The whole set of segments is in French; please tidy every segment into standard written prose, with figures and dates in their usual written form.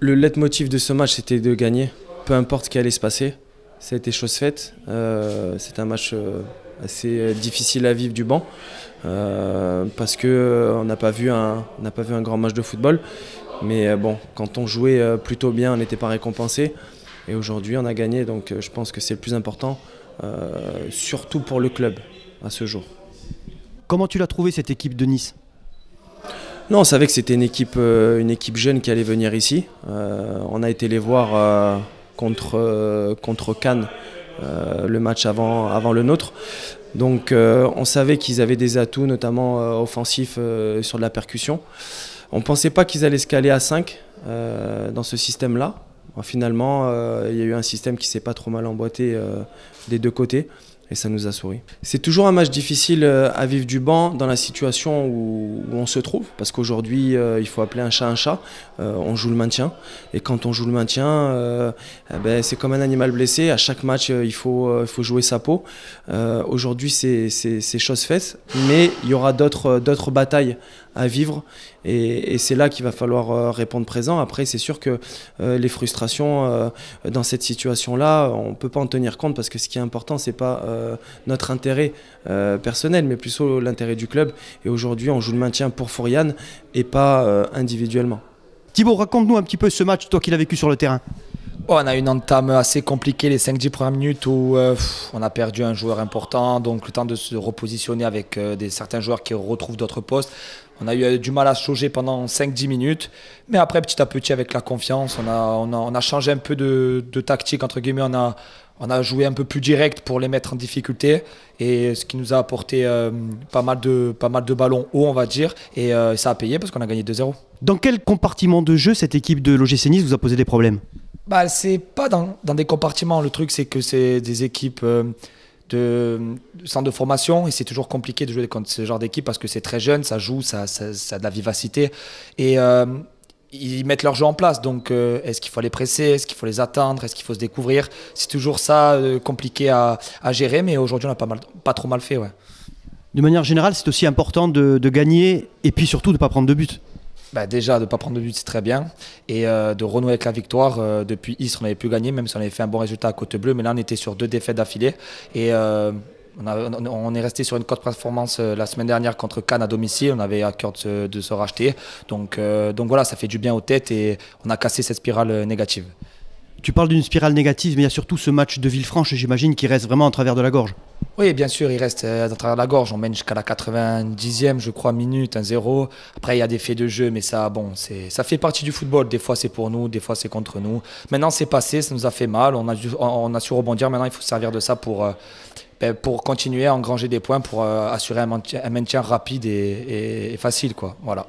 Le leitmotiv de ce match, c'était de gagner, peu importe ce qui allait se passer. Ça a été chose faite. C'est un match assez difficile à vivre du banc parce qu'on n'a pas vu un grand match de football. Mais bon, quand on jouait plutôt bien, on n'était pas récompensé. Et aujourd'hui, on a gagné, donc je pense que c'est le plus important, surtout pour le club à ce jour. Comment tu l'as trouvé cette équipe de Nice ? Non, on savait que c'était une équipe jeune qui allait venir ici. On a été les voir contre Cannes, le match avant le nôtre. Donc on savait qu'ils avaient des atouts, notamment offensifs sur de la percussion. On ne pensait pas qu'ils allaient se caler à 5 dans ce système-là. Finalement, il y a eu un système qui ne s'est pas trop mal emboîté des deux côtés. Et ça nous a souri. C'est toujours un match difficile à vivre du banc dans la situation où on se trouve. Parce qu'aujourd'hui, il faut appeler un chat. On joue le maintien. Et quand on joue le maintien, c'est comme un animal blessé. À chaque match, il faut jouer sa peau. Aujourd'hui, c'est chose faite. Mais il y aura d'autres batailles à vivre. Et c'est là qu'il va falloir répondre présent. Après, c'est sûr que les frustrations dans cette situation-là, on ne peut pas en tenir compte parce que ce qui est important, ce n'est pas notre intérêt personnel, mais plutôt l'intérêt du club. Et aujourd'hui, on joue le maintien pour Fouriane et pas individuellement. Thibaut, raconte-nous un petit peu ce match, toi qui l'as vécu sur le terrain. On a une entame assez compliquée les 5-10 premières minutes où on a perdu un joueur important, donc le temps de se repositionner avec certains joueurs qui retrouvent d'autres postes. On a eu du mal à se jauger pendant 5-10 minutes, mais après petit à petit avec la confiance, on a changé un peu de tactique entre guillemets, on a joué un peu plus direct pour les mettre en difficulté et ce qui nous a apporté pas mal de ballons hauts on va dire et ça a payé parce qu'on a gagné 2-0. Dans quel compartiment de jeu cette équipe de l'OGC Nice vous a posé des problèmes ? C'est pas dans des compartiments, le truc c'est que c'est des équipes de centre de formation et c'est toujours compliqué de jouer contre ce genre d'équipe parce que c'est très jeune, ça joue, ça a de la vivacité et ils mettent leur jeu en place. Donc est-ce qu'il faut les presser, est-ce qu'il faut les attendre, est-ce qu'il faut se découvrir? C'est toujours ça compliqué à gérer, mais aujourd'hui on a pas trop mal fait. Ouais. De manière générale, c'est aussi important de gagner et puis surtout de ne pas prendre de but. Déjà, de ne pas prendre de but, c'est très bien. Et de renouer avec la victoire. Depuis Istres, on n'avait plus gagné, même si on avait fait un bon résultat à Côte-Bleue. Mais là, on était sur 2 défaites d'affilée. Et on est resté sur une cote performance la semaine dernière contre Cannes à domicile. On avait à cœur de se racheter. Donc voilà, ça fait du bien aux têtes et on a cassé cette spirale négative. Tu parles d'une spirale négative, mais il y a surtout ce match de Villefranche, j'imagine, qui reste vraiment en travers de la gorge. Oui, bien sûr, il reste à travers la gorge. On mène jusqu'à la 90e, je crois, minute, 1-0. Après, il y a des faits de jeu, mais ça fait partie du football. Des fois, c'est pour nous, des fois, c'est contre nous. Maintenant, c'est passé, ça nous a fait mal. On a su rebondir. Maintenant, il faut se servir de ça pour continuer à engranger des points, pour assurer un maintien rapide et facile, quoi. Voilà.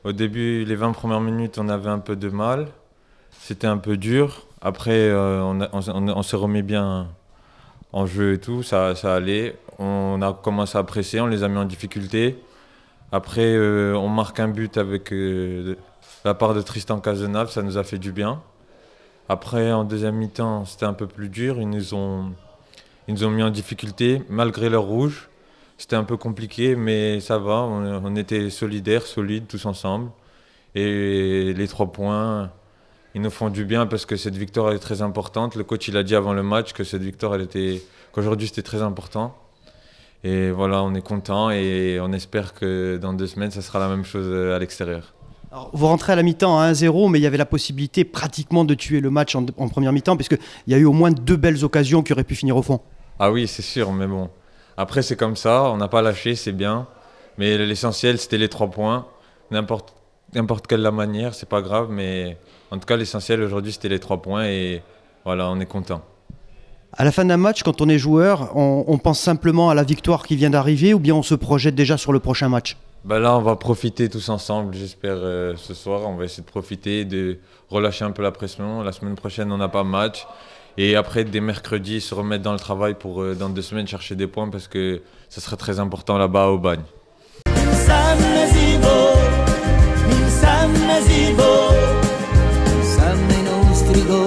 Au début, les 20 premières minutes, on avait un peu de mal. C'était un peu dur. Après, on se remet bien en jeu et tout, ça allait. On a commencé à presser, on les a mis en difficulté. Après, on marque un but avec la part de Tristan Cazenave, ça nous a fait du bien. Après, en deuxième mi-temps, c'était un peu plus dur. Ils nous ont mis en difficulté, malgré leur rouge. C'était un peu compliqué, mais ça va. On était solidaires, solides, tous ensemble. Et les 3 points... Ils nous font du bien parce que cette victoire est très importante. Le coach il a dit avant le match que cette victoire qu'aujourd'hui c'était très important. Et voilà, on est content et on espère que dans 2 semaines ça sera la même chose à l'extérieur. Alors, vous rentrez à la mi-temps à 1-0, mais il y avait la possibilité pratiquement de tuer le match en première mi-temps puisqu'il y a eu au moins 2 belles occasions qui auraient pu finir au fond. Ah oui, c'est sûr, mais bon. Après c'est comme ça, on n'a pas lâché, c'est bien. Mais l'essentiel c'était les 3 points. N'importe quelle la manière, c'est pas grave, mais en tout cas l'essentiel aujourd'hui c'était les 3 points et voilà, on est content. À la fin d'un match, quand on est joueur, on pense simplement à la victoire qui vient d'arriver ou bien on se projette déjà sur le prochain match? Là on va profiter tous ensemble, j'espère ce soir, on va essayer de profiter, de relâcher un peu la pression. La semaine prochaine on n'a pas match et après dès mercredi se remettre dans le travail pour dans 2 semaines chercher des points parce que ça serait très important là-bas au Bagne. Sanno i nostri gol.